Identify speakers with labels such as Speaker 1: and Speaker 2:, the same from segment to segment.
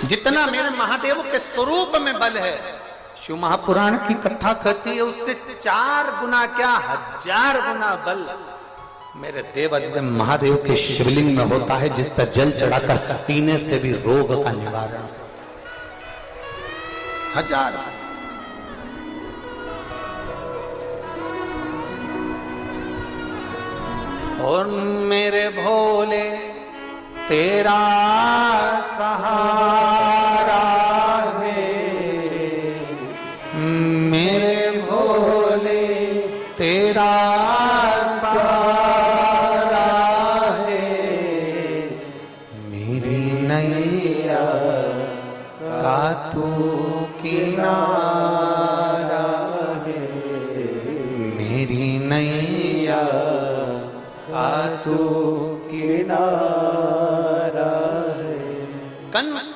Speaker 1: जितना मेरे महादेव के स्वरूप में बल है, शिव महापुराण की कथा कहती है उससे 4 गुना क्या 1000 गुना बल मेरे देवाधिदेव महादेव के शिवलिंग में होता है, जिस पर जल चढ़ाकर पीने से भी रोग का निवारण 1000। और मेरे भोले तेरा सहारा है, मेरे भोले तेरा सहारा है, मेरी नैया का तू किनारा है, मेरी नैया का तू किनारा है। कंस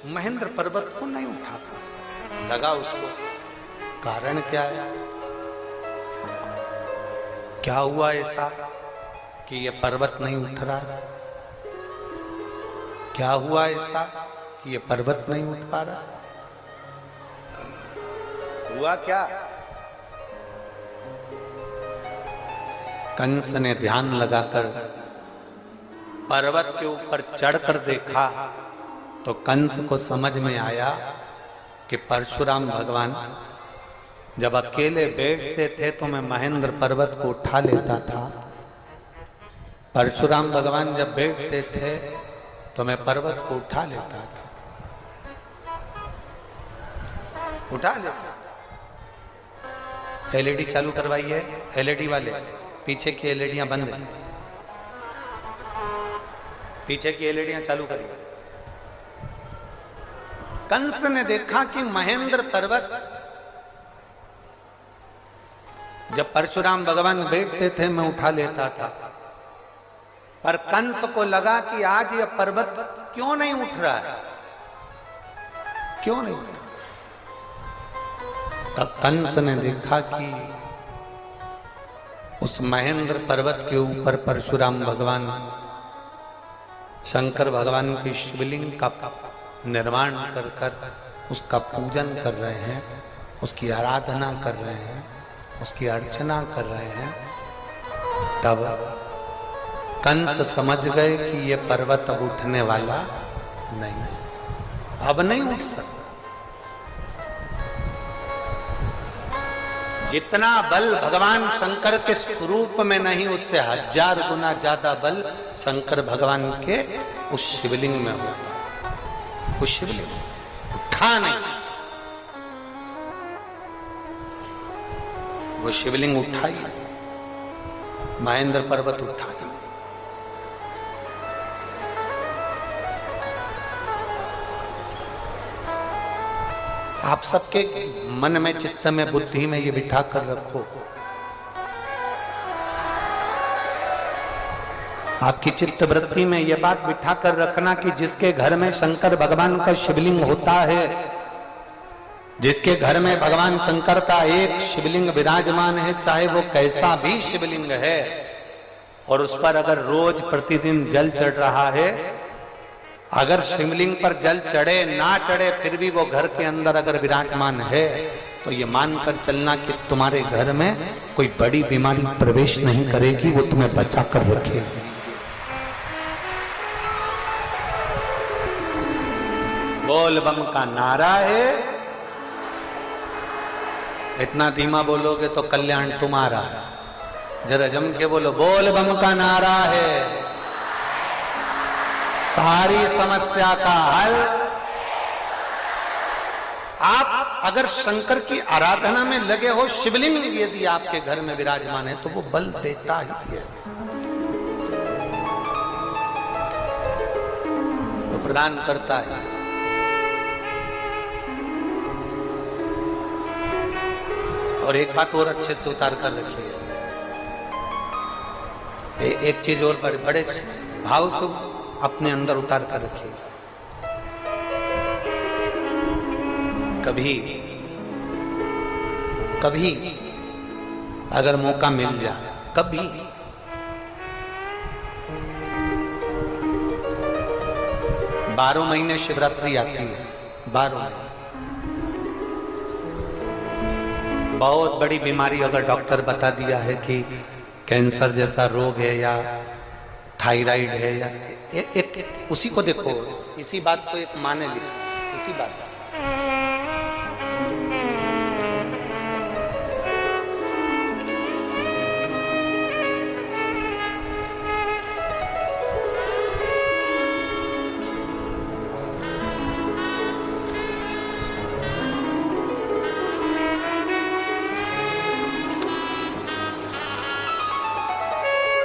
Speaker 1: महेंद्र पर्वत को नहीं उठाता, लगा उसको। कारण क्या है? क्या हुआ ऐसा कि ये पर्वत नहीं उठ रहा? क्या हुआ ऐसा कि ये पर्वत नहीं उठ पा रहा? हुआ क्या? कंस ने ध्यान लगाकर पर्वत के ऊपर चढ़कर देखा तो कंस को समझ में आया कि परशुराम भगवान जब अकेले बैठते थे तो मैं महेंद्र पर्वत को उठा लेता था, परशुराम भगवान जब बैठते थे तो मैं पर्वत को उठा लेता था, उठा लेता। एलईडी चालू करवाइए, एलईडी वाले, पीछे की एलईडियां बंद हैं, पीछे की एलईडियां चालू करिए। कंस ने देखा कि महेंद्र पर्वत जब परशुराम भगवान बैठते थे मैं उठा लेता था, पर कंस को लगा कि आज यह पर्वत क्यों नहीं उठ रहा है, क्यों नहीं? तब कंस ने देखा कि उस महेंद्र पर्वत के ऊपर परशुराम भगवान शंकर भगवान की शिवलिंग का निर्माण कर कर उसका पूजन कर रहे हैं, उसकी आराधना कर रहे हैं, उसकी अर्चना कर रहे हैं। तब कंस समझ गए कि यह पर्वत अब उठने वाला नहीं, अब नहीं उठ सकता। जितना बल भगवान शंकर के स्वरूप में नहीं, उससे 1000 गुना ज्यादा बल शंकर भगवान के उस शिवलिंग में होता है। उस शिवलिंग उठा नहीं, वो शिवलिंग उठाई, महेंद्र पर्वत उठाई। आप सबके मन में, चित्त में, बुद्धि में ये बिठा कर रखो, आपकी चित्त वृत्ति में ये बात बिठा कर रखना कि जिसके घर में शंकर भगवान का शिवलिंग होता है, जिसके घर में भगवान शंकर का एक शिवलिंग विराजमान है, चाहे वो कैसा भी शिवलिंग है, और उस पर अगर रोज प्रतिदिन जल चढ़ रहा है, अगर शिवलिंग पर जल चढ़े ना चढ़े फिर भी वो घर के अंदर अगर विराजमान है, तो ये मानकर चलना कि तुम्हारे घर में कोई बड़ी बीमारी प्रवेश नहीं करेगी, वो तुम्हें बचा कर रखेगी। बोल बम का नारा है, इतना धीमा बोलोगे तो कल्याण तुम्हारा है। जरा जम के बोलो, बोल बम का नारा है, सारी समस्या का हल। आप अगर शंकर की आराधना में लगे हो, शिवलिंग यदि आपके घर में विराजमान है तो वो बल देता ही है, वो प्रदान करता है। और एक बात और अच्छे से उतार कर रखिए, एक चीज और बड़े भाव से अपने अंदर उतार कर रखिएगा। कभी कभी अगर मौका मिल जाए, कभी 12 महीने शिवरात्रि आती है, 12 महीने। बहुत बड़ी बीमारी अगर डॉक्टर बता दिया है कि कैंसर जैसा रोग है या थायराइड है या एक उसी को देखो, इसी बात को एक माने लिखो, इसी बात को।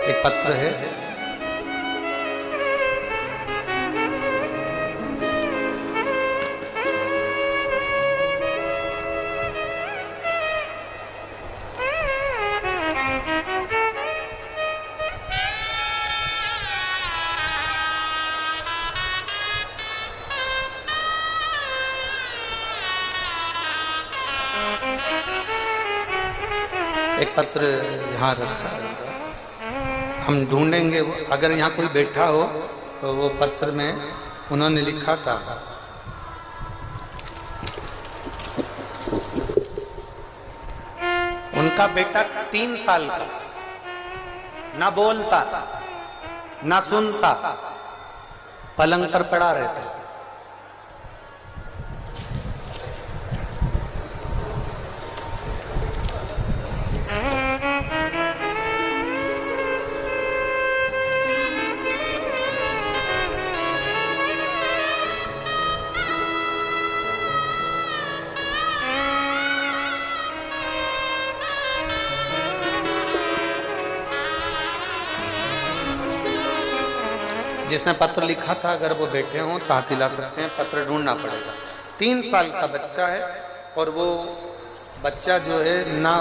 Speaker 1: एक पत्र है, एक पत्र यहाँ रखा है, हम ढूंढेंगे। अगर यहाँ कोई बैठा हो तो वो पत्र में उन्होंने लिखा था, उनका बेटा 3 साल का, ना बोलता ना सुनता, पलंग पर पड़ा रहता। जिसने पत्र लिखा था अगर वो बैठे हों तो हाथ हिला सकते हैं, पत्र ढूंढना पड़ेगा। 3 साल का बच्चा है और वो बच्चा जो है ना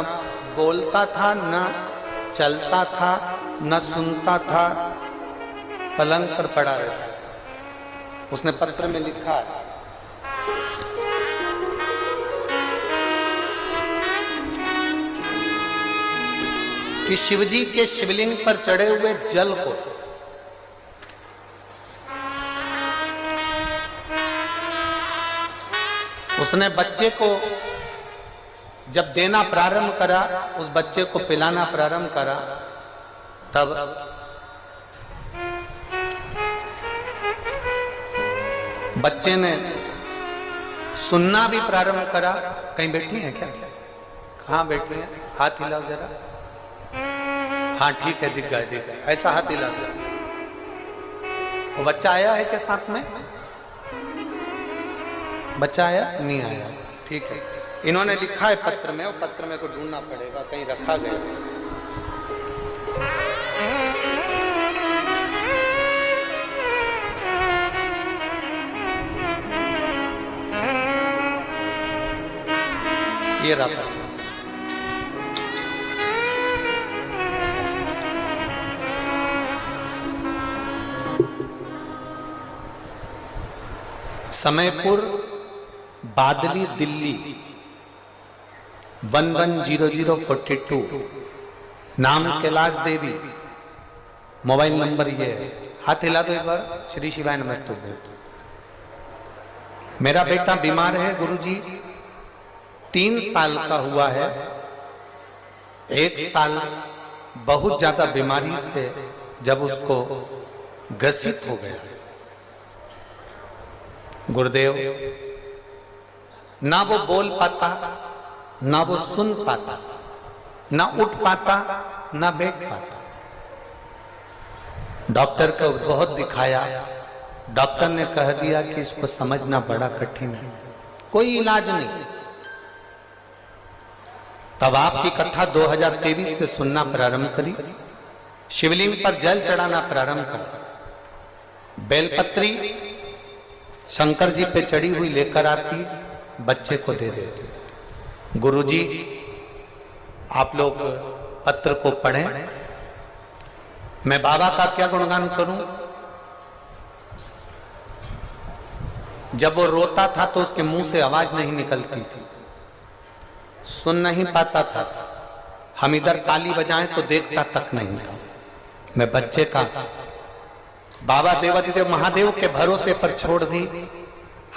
Speaker 1: बोलता था, ना चलता था, ना सुनता था, पलंग पर पड़ा रहता था। उसने पत्र में लिखा है कि शिवजी के शिवलिंग पर चढ़े हुए जल को उसने बच्चे को जब देना प्रारंभ करा, उस बच्चे को पिलाना प्रारंभ करा, तब बच्चे ने सुनना भी प्रारंभ करा। कहीं बैठी हैं क्या? कहाँ बैठी हैं? हाथ हिलाओ जरा। हाँ ठीक है, दिख गया, ऐसा हाथ हिला दिया। वो बच्चा आया है क्या साथ में? बच्चा आया? नहीं आया। ठीक है, इन्होंने लिखा है पत्र में, और पत्र में को ढूंढना पड़ेगा, कहीं रखा गया। ये रहा पत्र। समयपुर, बादली, दिल्ली 110042। नाम कैलाश देवी, मोबाइल नंबर ये है। हाथ हिला दो एक बार। श्री शिवाय नमस्ते। मेरा बेटा बीमार है गुरुजी, 3 साल का हुआ है। 1 साल बहुत ज्यादा बीमारी से जब उसको ग्रसित हो गया गुरुदेव, ना वो बोल पाता, ना वो सुन पाता, ना उठ पाता, ना बैठ पाता। डॉक्टर को बहुत दिखाया, डॉक्टर ने कह दिया कि इसको समझना बड़ा कठिन है, कोई इलाज नहीं। तब आपकी कथा 2023 से सुनना प्रारंभ करी, शिवलिंग पर जल चढ़ाना प्रारंभ करा, बेलपत्री शंकर जी पे चढ़ी हुई लेकर आती, बच्चे को दे देती। गुरुजी आप लोग पत्र को पढ़ें, मैं बाबा का क्या गुणगान करूं। जब वो रोता था तो उसके मुंह से आवाज नहीं निकलती थी, सुन नहीं पाता था। हम इधर ताली बजाएं तो देखता तक नहीं था। मैं बच्चे का बाबा देवादिदेव महादेव के भरोसे पर छोड़ दी।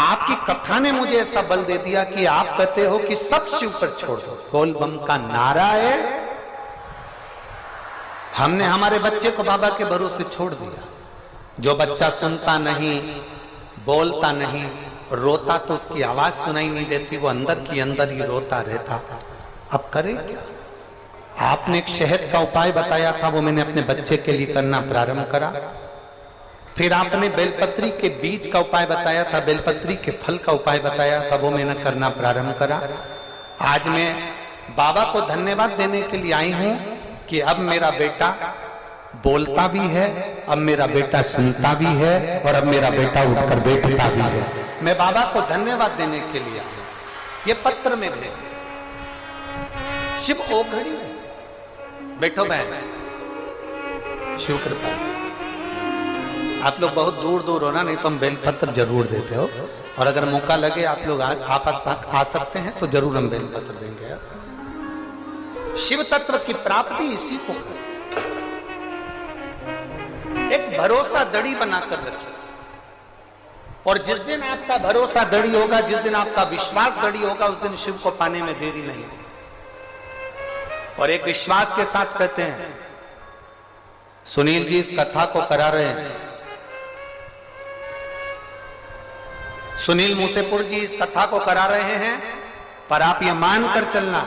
Speaker 1: आपकी कथा ने मुझे ऐसा बल दे दिया कि आप कहते हो कि सब शिव पर छोड़ दो, बोल बम का नारा है। हमने हमारे बच्चे को बाबा के भरोसे छोड़ दिया। जो बच्चा सुनता नहीं, बोलता नहीं, रोता तो उसकी आवाज सुनाई नहीं देती, वो अंदर की अंदर ही रोता रहता। अब करे क्या? आपने एक शहद का उपाय बताया था, वो मैंने अपने बच्चे के लिए करना प्रारंभ करा। फिर आपने बेलपत्री के बीज का उपाय बताया था, बेलपत्री के फल का उपाय बताया था, वो मैंने करना प्रारंभ करा। आज मैं बाबा को धन्यवाद देने के लिए आई हूं कि अब मेरा बेटा बोलता भी है, अब मेरा बेटा सुनता भी है, और अब मेरा बेटा उठकर बैठता भी है। मैं बाबा को धन्यवाद देने के लिए आया हूं। ये पत्र में भेजे। शिव ओघड़ी बैठो बहन, शिव कृपा। आप लोग बहुत दूर दूर हो ना, नहीं तो हम बेलपत्र जरूर देते हो, और अगर मौका लगे आप लोग आपस आ सकते हैं तो जरूर हम बेलपत्र देंगे। शिव तत्व की प्राप्ति इसी को एक भरोसा दड़ी बनाकर रखिए, और जिस दिन आपका भरोसा दड़ी होगा, जिस दिन आपका विश्वास दड़ी होगा, उस दिन शिव को पाने में देरी नहीं। और एक विश्वास के साथ कहते हैं, सुनील जी इस कथा को करा रहे हैं, सुनील मूसेपुर जी इस कथा को करा रहे हैं, पर आप यह मानकर चलना,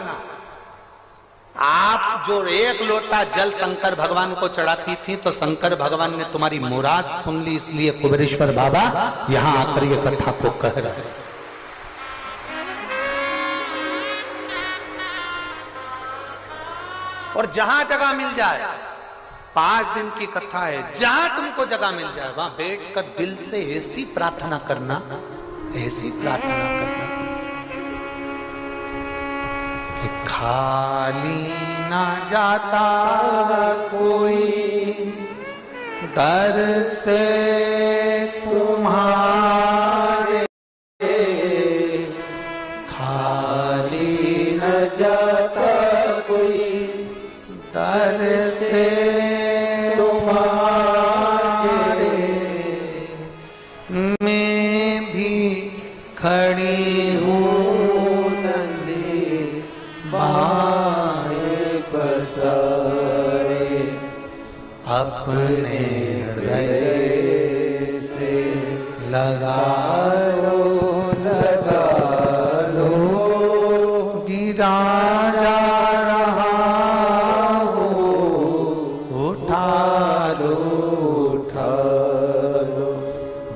Speaker 1: आप जो एक लोटा जल शंकर भगवान को चढ़ाती थी तो शंकर भगवान ने तुम्हारी मुराद सुन ली, इसलिए कुबेरेश्वर बाबा यहां आकर ये कथा को कह रहे हैं। और जहां जगह मिल जाए, 5 दिन की कथा है, जहां तुमको जगह मिल जाए वहां बैठकर दिल से ऐसी प्रार्थना करना, ऐसी प्रार्थना करना कि खाली ना जाता कोई दर से तुम्हारे, खाली न जाता कोई दर से तुम्हारे, मैं भी खड़ी हूँ नंदी बाएं पसारे, अपने हृदय से लगा लो, गिरा जा रहा हो, उठा लो,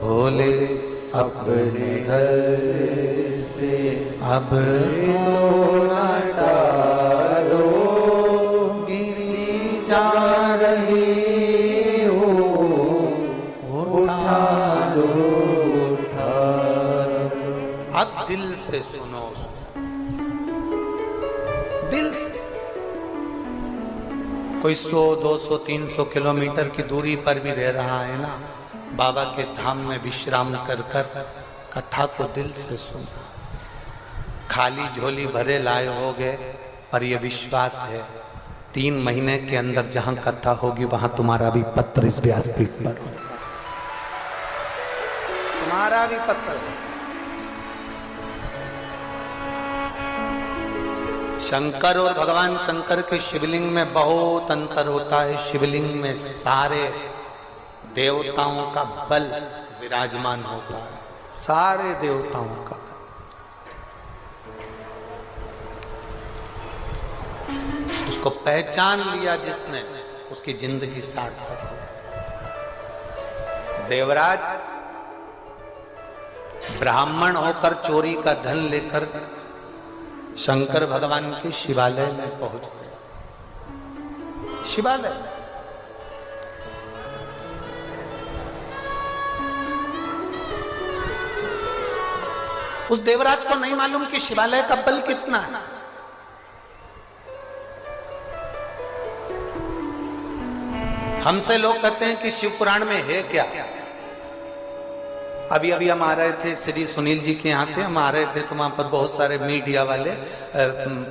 Speaker 1: भोले अपने घर से अब तो न डालो, गिरी जा रही हो, उठा लो। अब दिल से सुनो, दिल से। कोई 100, 200, 300 किलोमीटर की दूरी पर भी रह रहा है ना, बाबा के धाम में विश्राम कर कर कथा को दिल से सुना। खाली झोली भरे लाए होगे, पर यह विश्वास है 3 महीने के अंदर जहां कथा होगी वहां तुम्हारा भी पत्र इस व्यासपीठ पर होगा, तुम्हारा भी पत्र। शंकर और भगवान शंकर के शिवलिंग में बहुत अंतर होता है। शिवलिंग में सारे देवताओं का बल विराजमान होता है, सारे देवताओं का। उसको पहचान लिया जिसने, उसकी जिंदगी सार्थक हो। देवराज ब्राह्मण होकर चोरी का धन लेकर शंकर भगवान के शिवालय में पहुंच गए। शिवालय उस देवराज को नहीं मालूम कि शिवालय का बल कितना है। हमसे लोग कहते हैं कि शिव पुराण में है क्या, अभी अभी हम आ रहे थे श्री सुनील जी के यहाँ से, हम आ रहे थे तो वहाँ पर बहुत सारे मीडिया वाले,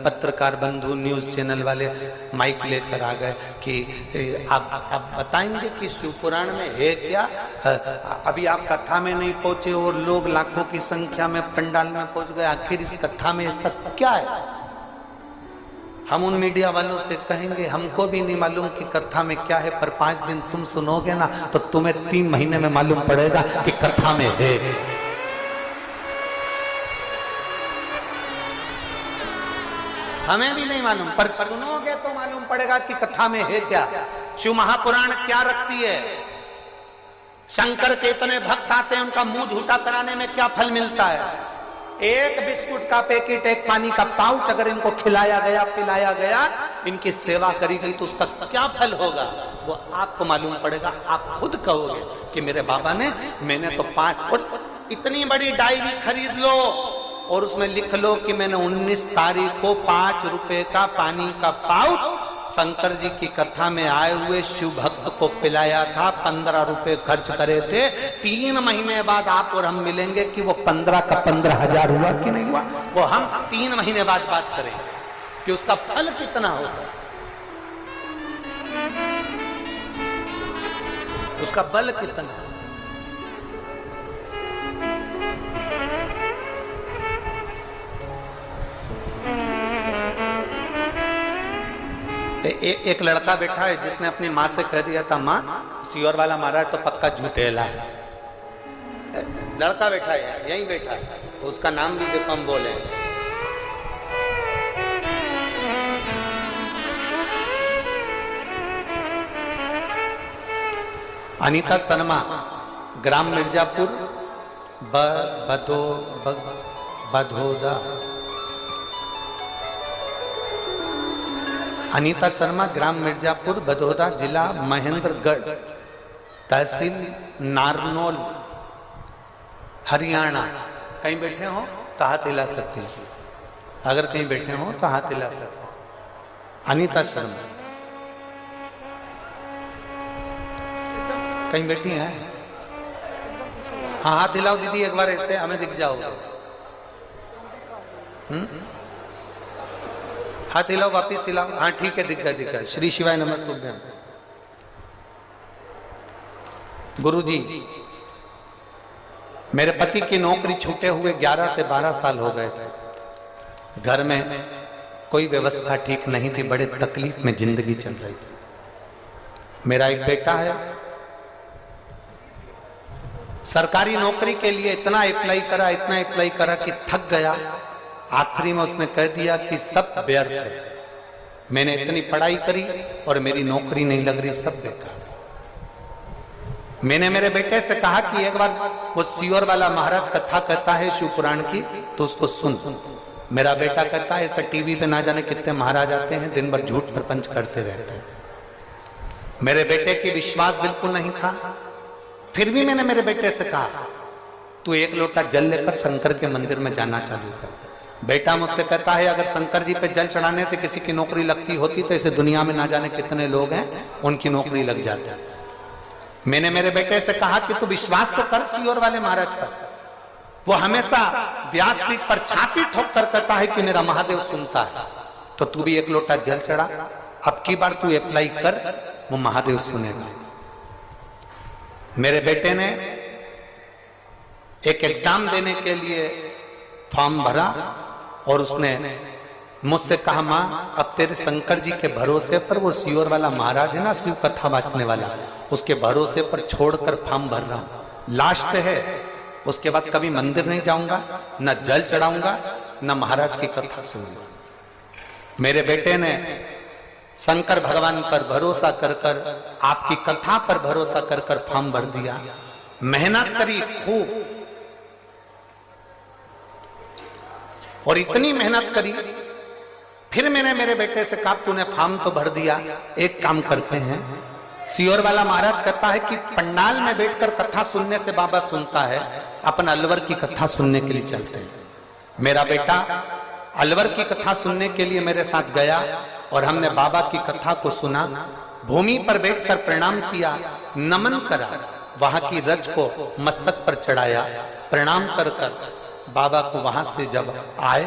Speaker 1: पत्रकार बंधु, न्यूज़ चैनल वाले माइक लेकर आ गए कि आप बताएंगे कि शिव पुराण में है क्या। अभी आप कथा में नहीं पहुंचे और लोग लाखों की संख्या में पंडाल में पहुंच गए, आखिर इस कथा में ऐसा क्या है। हम उन मीडिया वालों से कहेंगे हमको भी नहीं मालूम कि कथा में क्या है, पर 5 दिन तुम सुनोगे ना तो तुम्हें 3 महीने में मालूम पड़ेगा कि कथा में है। हमें भी नहीं मालूम, पर सुनोगे तो मालूम पड़ेगा कि कथा में है क्या। शिव महापुराण क्या रखती है। शंकर के इतने भक्त आते हैं, उनका मुंह झूठा कराने में क्या फल मिलता है। एक बिस्कुट का पैकेट, एक पानी का पाउच अगर इनको खिलाया गया, पिलाया गया, इनकी सेवा करी गई तो उसका क्या फल होगा वो आपको मालूम पड़ेगा। आप खुद कहोगे कि मेरे बाबा ने, मैंने तो 5 और इतनी बड़ी डायरी खरीद लो और उसमें लिख लो कि मैंने 19 तारीख को 5 रुपए का पानी का पाउच शंकर जी की कथा में आए हुए शिव भक्त को पिलाया था, 15 रुपए खर्च करे थे। 3 महीने बाद आप और हम मिलेंगे कि वो 15 का 15,000 हुआ कि नहीं हुआ, वो हम 3 महीने बाद बात करेंगे कि उसका फल कितना होगा, उसका बल कितना। एक लड़का बैठा है जिसने अपनी माँ से कह दिया था, माँ सियोर वाला महाराज तो पक्का झूठेला है। लड़का बैठा है, यहीं बैठा है, उसका नाम भी देखो हम बोले। अनीता शर्मा, ग्राम मिर्जापुर, बधोदा। अनीता शर्मा, ग्राम मिर्जापुर, बधोदा, जिला महेंद्रगढ़, तहसील नारनौल, हरियाणा। कहीं बैठे हो तो हाथ हिला सकते हैं, अगर कहीं बैठे हो तो हाथ हिला सकते हैं। अनीता शर्मा कहीं बैठी हैं? हाँ, हाथ हिलाओ दीदी एक बार, ऐसे हमें दिख जाओगे। हाथ हिलाओ, वापिस हिलाओ। हाँ ठीक है, दिख गया। श्री शिवाय नमस्तुभ्यम। गुरुजी, मेरे पति की नौकरी छूटे हुए 11 से 12 साल हो गए थे। घर में कोई व्यवस्था ठीक नहीं थी, बड़े तकलीफ में जिंदगी चल रही थी। मेरा एक बेटा है, सरकारी नौकरी के लिए इतना अप्लाई करा कि थक गया। आखिरी में उसने कह दिया कि सब व्यर्थ है, मैंने इतनी पढ़ाई करी और मेरी नौकरी नहीं लग रही, सब बेकार। मैंने मेरे बेटे से कहा कि एक बार वो सियोर वाला महाराज कथा कहता है शिव पुराण की, तो उसको सुन। मेरा बेटा कहता है ऐसा टीवी पे ना जाने कितने महाराज आते हैं, दिन भर झूठ प्रपंच करते रहते हैं। मेरे बेटे की विश्वास बिल्कुल नहीं था, फिर भी मैंने मेरे बेटे से कहा तू 1 लोटा जल लेकर शंकर के मंदिर में जाना चालू कर। बेटा मुझसे कहता है अगर शंकर जी पे जल चढ़ाने से किसी की नौकरी लगती होती तो इसे दुनिया में ना जाने कितने लोग हैं उनकी नौकरी लग जाती। मैंने मेरे बेटे से कहा कि तू विश्वास तो कर सियोर वाले महाराज पर, वो हमेशा व्यासपीठ पर छाती ठोक कर कहता है कि मेरा महादेव सुनता है, तो तू भी 1 लोटा जल चढ़ा, अब की बार तू अप्लाई कर, वो महादेव सुनेगा। मेरे बेटे ने एक एग्जाम देने के लिए फॉर्म भरा और उसने मुझसे कहा माँ अब तेरे शंकर जी के भरोसे पर, वो सियोर वाला महाराज है ना शिव कथा वाचने वाला, उसके भरोसे पर छोड़कर फॉर्म भर रहा हूं, लास्ट है, उसके बाद कभी मंदिर नहीं जाऊंगा, न जल चढ़ाऊंगा, न महाराज की कथा सुनूंगा। मेरे बेटे ने शंकर भगवान पर भरोसा कर कर, आपकी कथा पर भरोसा कर कर फॉर्म भर दिया। मेहनत करी खूब, और इतनी मेहनत करी, फिर मैंने मेरे बेटे से कहा तूने फॉर्म तो भर दिया, एक काम करते हैं, सियोर वाला महाराज कहता है कि पंडाल में बैठकर कथा सुनने से बाबा सुनता है, अपन अलवर की कथा सुनने के लिए चलते हैं। मेरा बेटा अलवर की कथा सुनने के लिए मेरे साथ गया और हमने बाबा की कथा को सुना, भूमि पर बैठकर प्रणाम किया, नमन करा, वहां की रज को मस्तक पर चढ़ाया, प्रणाम कर बाबा को वहां से जब आए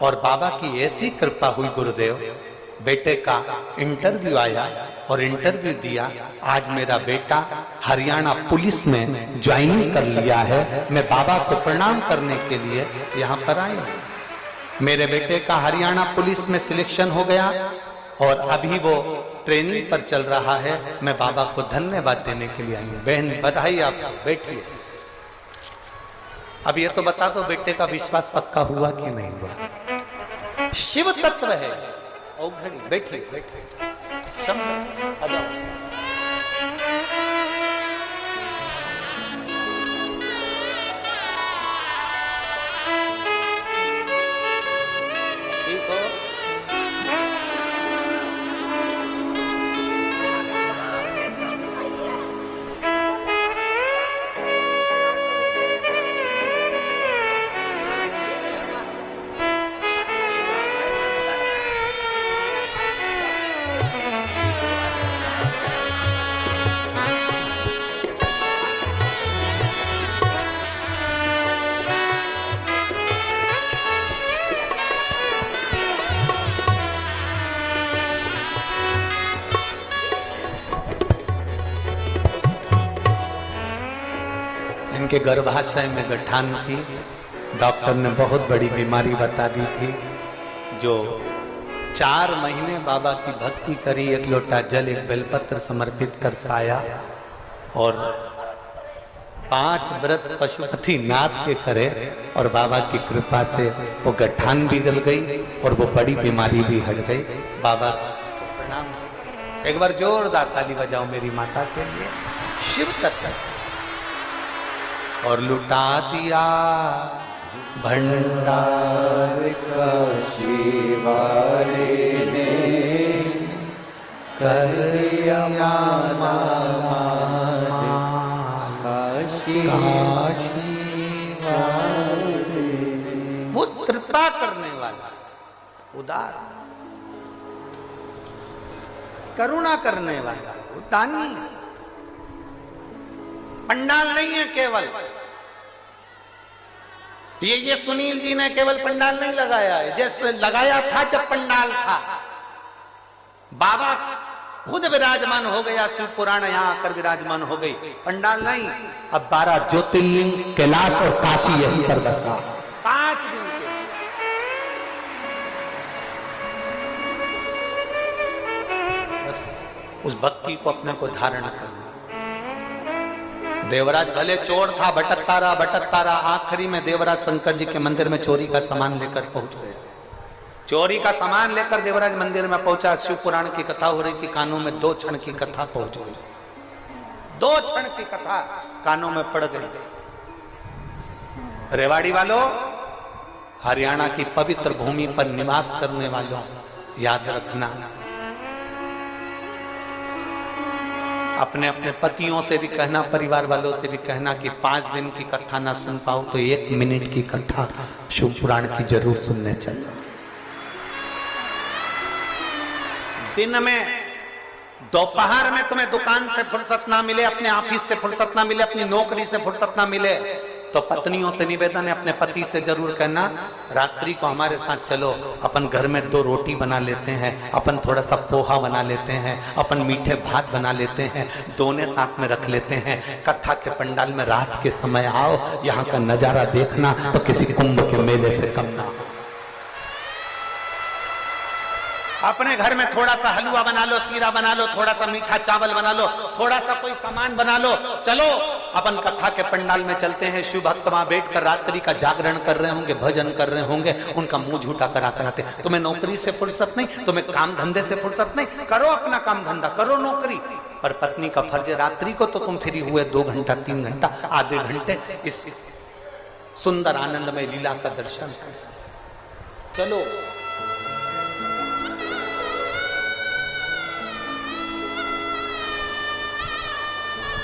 Speaker 1: और बाबा की ऐसी कृपा हुई गुरुदेव, बेटे का इंटरव्यू आया और इंटरव्यू दिया। आज मेरा बेटा हरियाणा पुलिस में ज्वाइनिंग कर लिया है। मैं बाबा को प्रणाम करने के लिए यहाँ पर आई हूँ। मेरे बेटे का हरियाणा पुलिस में सिलेक्शन हो गया और अभी वो ट्रेनिंग पर चल रहा है। मैं बाबा को धन्यवाद देने के लिए आई हूँ। बहन बधाई आपको, बैठिए। अब ये तो बता दो बेटे का विश्वास पक्का हुआ कि नहीं हुआ? शिव तत्व है। ओ घड़ी, बैठिए बैठिए, समझो, आ जाओ। ठीक हो? इनके गर्भाशय में गठान थी। डॉक्टर ने बहुत बड़ी बीमारी बता दी थी। जो 4 महीने बाबा की भक्ति करी, 1 लोटा जल, 1 बेलपत्र समर्पित कर पाया और 5 व्रत पशुपति नाथ के करे और बाबा की कृपा से वो गठान भी गल गई और वो बड़ी बीमारी भी हट गई। बाबा को प्रणाम। एक बार जोरदार ताली बजाओ मेरी माता के लिए। शिव तत्व और लुटा दिया भंडार का शिवारे ने, कर दिया माला काशी वाले। वो कृपा करने वाला, उदार, करुणा करने वाला, दानी। पंडाल नहीं है केवल ये सुनील जी ने केवल पंडाल नहीं लगाया है। जैसे लगाया था जब पंडाल था, बाबा खुद विराजमान हो गया। शिव पुराण यहाँ आकर विराजमान हो गई, पंडाल नहीं। अब 12 ज्योतिर्लिंग, कैलाश और काशी यहीं पर बसा। 5 दिन के उस भक्ति को अपने को धारण करना। देवराज भले चोर था, भटकता रहा। आखिरी में देवराज शंकर जी के मंदिर में चोरी का सामान लेकर पहुंच गया। चोरी का सामान लेकर देवराज मंदिर में पहुंचा। शिव पुराण की कथा हो रही थी, कानों में 2 क्षण की कथा पहुंच गई। 2 क्षण की कथा कानों में पड़ गई। रेवाड़ी वालों, हरियाणा की पवित्र भूमि पर निवास करने वालों, याद रखना, अपने अपने पतियों से भी कहना, परिवार वालों से भी कहना कि 5 दिन की कथा ना सुन पाओ तो 1 मिनट की कथा शिव पुराण की जरूर सुनने चल जाओ। दिन में, दोपहर में तुम्हें दुकान से फुर्सत ना मिले, अपने ऑफिस से फुर्सत ना मिले, अपनी नौकरी से फुर्सत ना मिले, तो पत्नियों से निवेदन है, अपने पति से जरूर कहना, रात्रि को हमारे साथ चलो, अपन घर में 2 रोटी बना लेते हैं, अपन थोड़ा सा पोहा बना लेते हैं, अपन मीठे भात बना लेते हैं, दोनों साथ में रख लेते हैं। कथा के पंडाल में रात के समय आओ, यहाँ का नजारा देखना तो किसी कुंभ के मेले से कम ना। अपने घर में थोड़ा सा हलवा बना लो, सीरा बना लो, थोड़ा सा मीठा चावल बना लो, थोड़ा सा कोई सामान बना लो, चलो अपन कथा के पंडाल में चलते हैं। शिव भक्त वहां बैठकर रात्रि का जागरण कर रहे होंगे, भजन कर रहे होंगे, उनका मुंह झूठा करा कराते। तुम्हें नौकरी से फुर्सत नहीं, तुम्हें काम धंधे से फुर्सत नहीं, करो अपना काम धंधा, करो नौकरी, पर पत्नी का फर्ज रात्रि को तो तुम फ्री हुए 2 घंटा 3 घंटा आधे घंटे इस सुंदर आनंदमय लीला का दर्शन करो। चलो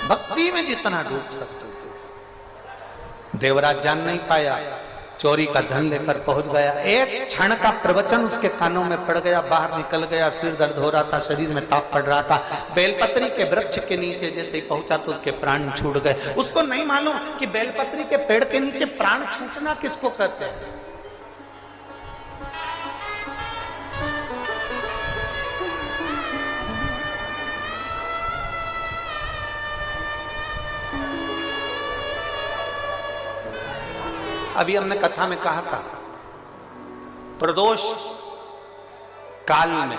Speaker 1: भक्ति में जितना डूब सकते हो। देवराज जान नहीं पाया, चोरी का धन लेकर पहुंच गया। एक क्षण का प्रवचन उसके कानों में पड़ गया, बाहर निकल गया, सिर दर्द हो रहा था, शरीर में ताप पड़ रहा था। बेलपत्री के वृक्ष के नीचे जैसे ही पहुंचा तो उसके प्राण छूट गए। उसको नहीं मालूम कि बेलपत्री के पेड़ के नीचे प्राण छूटना किसको कहते हैं। अभी हमने कथा में कहा था, प्रदोष काल में,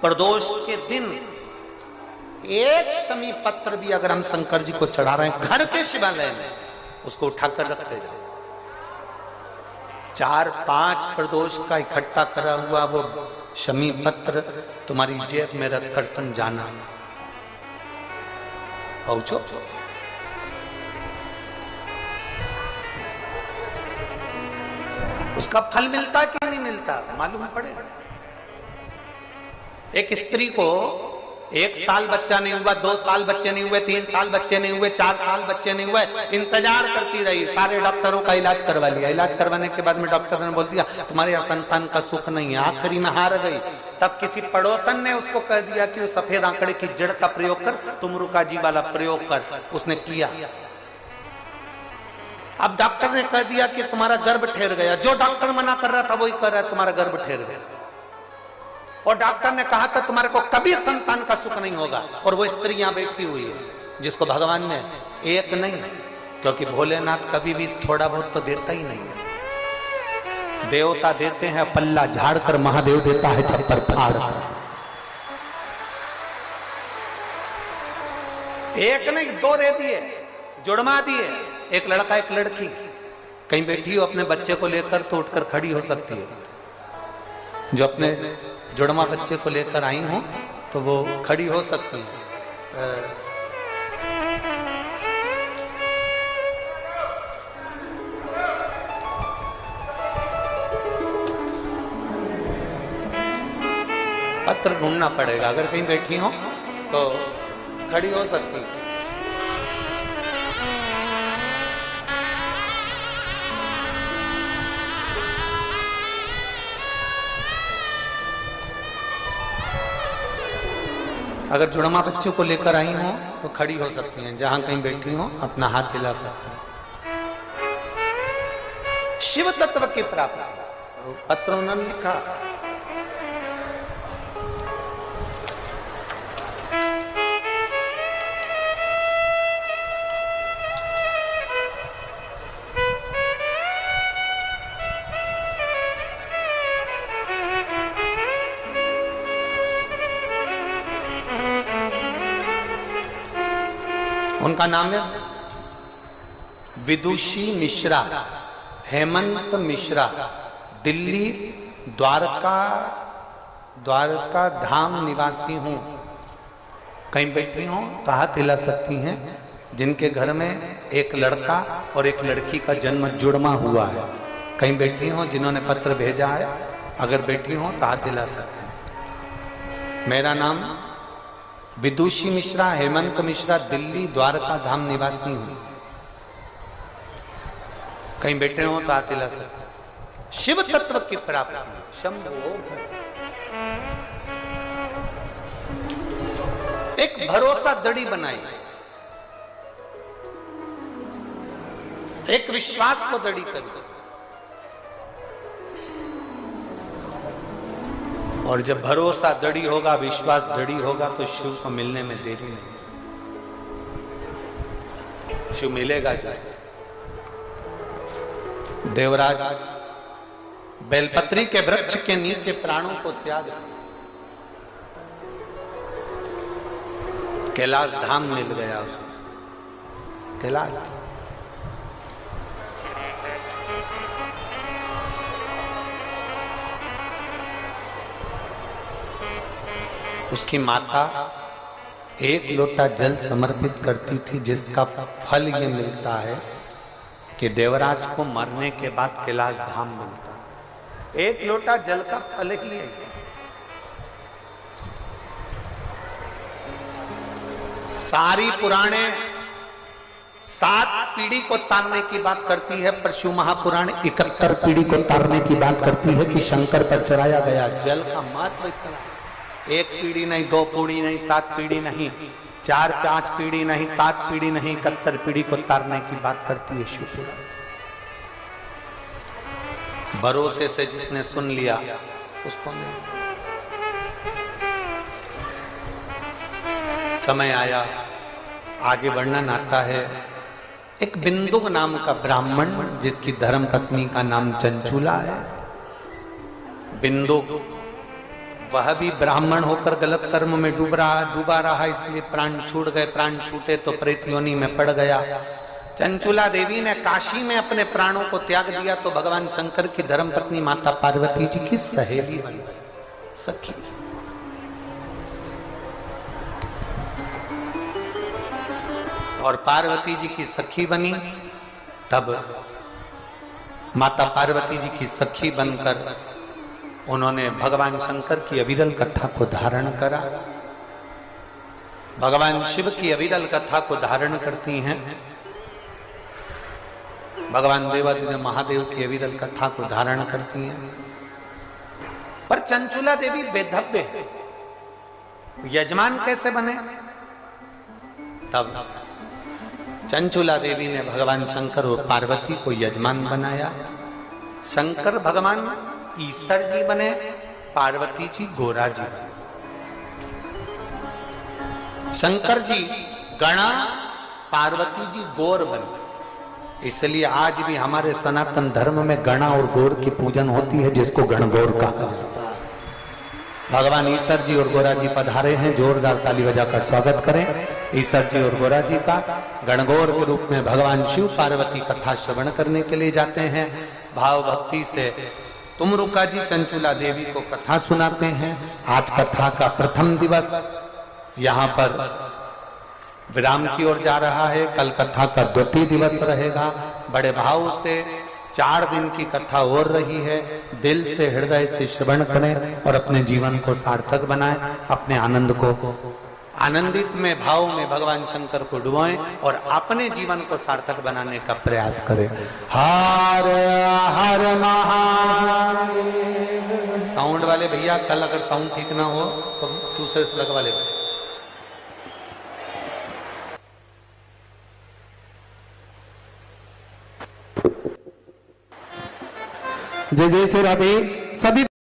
Speaker 1: प्रदोष के दिन एक शमी पत्र भी अगर हम शंकर जी को चढ़ा रहे हैं घर के शिवालय में, उसको उठाकर रखते जाओ। 4-5 प्रदोष का इकट्ठा करा हुआ वो शमी पत्र तुम्हारी जेब में रखकर तुम जाना पहुंचो। उसका फल मिलता कि नहीं मिलता मालूम पड़ेगा। एक स्त्री को 1 साल बच्चा नहीं हुआ, 2 साल बच्चे नहीं हुए, 3 साल बच्चे नहीं हुए, 4 साल बच्चे नहीं हुए, इंतजार करती रही, सारे डॉक्टरों का इलाज करवा लिया। इलाज करवाने के बाद में डॉक्टर ने बोल दिया तुम्हारे यहाँ संतान का सुख नहीं है, आखिरी में हार गई। तब किसी पड़ोसन ने उसको कह दिया कि वो सफेद आंकड़े की जड़ का प्रयोग कर, तुम रुकाजी वाला प्रयोग कर। उसने किया। अब डॉक्टर ने कह दिया कि तुम्हारा गर्भ ठहर गया। जो डॉक्टर मना कर रहा था वही कर रहा है, तुम्हारा गर्भ ठहर गया। और डॉक्टर ने कहा था तुम्हारे को कभी संतान का सुख नहीं होगा। और वो स्त्री यहां बैठी हुई है जिसको भगवान ने एक नहीं, क्योंकि भोलेनाथ कभी भी थोड़ा बहुत तो देता ही नहीं है। देवता देते हैं पल्ला झाड़ कर, महादेव देता है छप्पर फाड़ कर। एक नहीं 2 दे दिए, जुड़वा दिए। एक लड़का एक लड़की कहीं बैठी हो अपने बच्चे को लेकर तो उठकर खड़ी हो सकती है। जो अपने जुड़वा बच्चे को लेकर आई हो तो वो खड़ी हो सकती है। पत्र ढूंढना पड़ेगा। अगर कहीं बैठी हो तो खड़ी हो सकती है। अगर जुड़वा बच्चों को लेकर आई हो तो खड़ी हो सकती हैं। जहां कहीं बैठी हो अपना हाथ हिला सकती हैं। शिव तत्व की प्राप्ति पत्र उन्होंने लिखा। उनका नाम है विदुषी मिश्रा, हेमंत मिश्रा, दिल्ली द्वारका धाम निवासी हूं। कहीं बैठी हो तो हाथ हिला सकती हैं। जिनके घर में एक लड़का और एक लड़की का जन्म जुड़वा हुआ है। कहीं बैठी हो जिन्होंने पत्र भेजा है, अगर बैठी हो तो हाथ हिला सकते हैं। मेरा नाम विदुषी मिश्रा, हेमंत मिश्रा, दिल्ली द्वारका धाम निवासी हूं। कहीं बैठे हो तो हाथ हिला सकते। शिव तत्व की प्राप्ति शंभो। एक भरोसा दड़ी बनाई, एक विश्वास को दड़ी करी। और जब भरोसा दड़ी होगा, विश्वास दड़ी होगा तो शिव को मिलने में देरी नहीं। शिव मिलेगा। जाए देवराज बेलपत्री के वृक्ष के नीचे प्राणों को त्याग कैलाश धाम मिल गया उसको। कैलाश उसकी माता 1 लोटा जल समर्पित करती थी, जिसका फल ये मिलता है कि देवराज को मरने के बाद कैलाश धाम मिलता है। 1 लोटा जल का फल ही है। सारी पुराणे 7 पीढ़ी को तारने की बात करती है, पर शिव महापुराण 71 पीढ़ी को तारने की बात करती है कि शंकर पर चढ़ाया गया जल का महत्व इतना। 1 पीढ़ी नहीं, 2 पीढ़ी नहीं, 7 पीढ़ी नहीं, 4-5 पीढ़ी नहीं, 7 पीढ़ी नहीं, 71 पीढ़ी को तारने की बात करती है शिव पुराण। भरोसे से जिसने सुन लिया उसको नहीं। समय आया, आगे वर्णन आता है, एक बिंदु नाम का ब्राह्मण जिसकी धर्म पत्नी का नाम चंचूला है। बिंदु वह भी ब्राह्मण होकर गलत कर्म में डूबा रहा, इसलिए प्राण छूट गए। प्राण छूटे तो प्रेत योनि में पड़ गया। चंचूला देवी ने काशी में अपने प्राणों को त्याग दिया तो भगवान शंकर की धर्म पत्नी माता पार्वती जी की सहेली बन गई, सखी। और पार्वती जी की सखी बनी, तब माता पार्वती जी की सखी बनकर उन्होंने भगवान शंकर की अविरल कथा को धारण करा। भगवान शिव की अविरल कथा को धारण करती हैं, भगवान देवादिदेव महादेव की अविरल कथा को धारण करती हैं। पर चंचूला देवी बेधव्य है, यजमान कैसे बने? तब चंचूला देवी ने भगवान शंकर और पार्वती को यजमान बनाया। शंकर भगवान ईश्वर जी बने, पार्वती जी गोरा जी बने। शंकर जी गणा, पार्वती जी गौर बने। इसलिए आज भी हमारे सनातन धर्म में गणा और गौर की पूजन होती है, जिसको गणगौर कहा जाता है। भगवान ईश्वर जी और गोरा जी पधारे हैं, जोरदार ताली बजाकर स्वागत करें ईश्वर जी और गोरा जी का। गणगौर के रूप में भगवान शिव पार्वती कथा श्रवण करने के लिए जाते हैं। भाव भक्ति से तुमरुका जी चंचूला देवी को कथा सुनाते हैं। आज कथा का प्रथम दिवस यहाँ पर विराम की ओर जा रहा है, कल कथा का द्वितीय दिवस रहेगा। बड़े भाव से 4 दिन की कथा और रही है। दिल से हृदय से श्रवण करें और अपने जीवन को सार्थक बनाएं, अपने आनंद को आनंदित में भाव में भगवान शंकर को डुबाएं और अपने जीवन को सार्थक बनाने का प्रयास करें। हर हर महादेव। साउंड वाले भैया, कल अगर साउंड ठीक ना हो तो दूसरे से लगवा ले।
Speaker 2: जय जय श्री राधे। सभी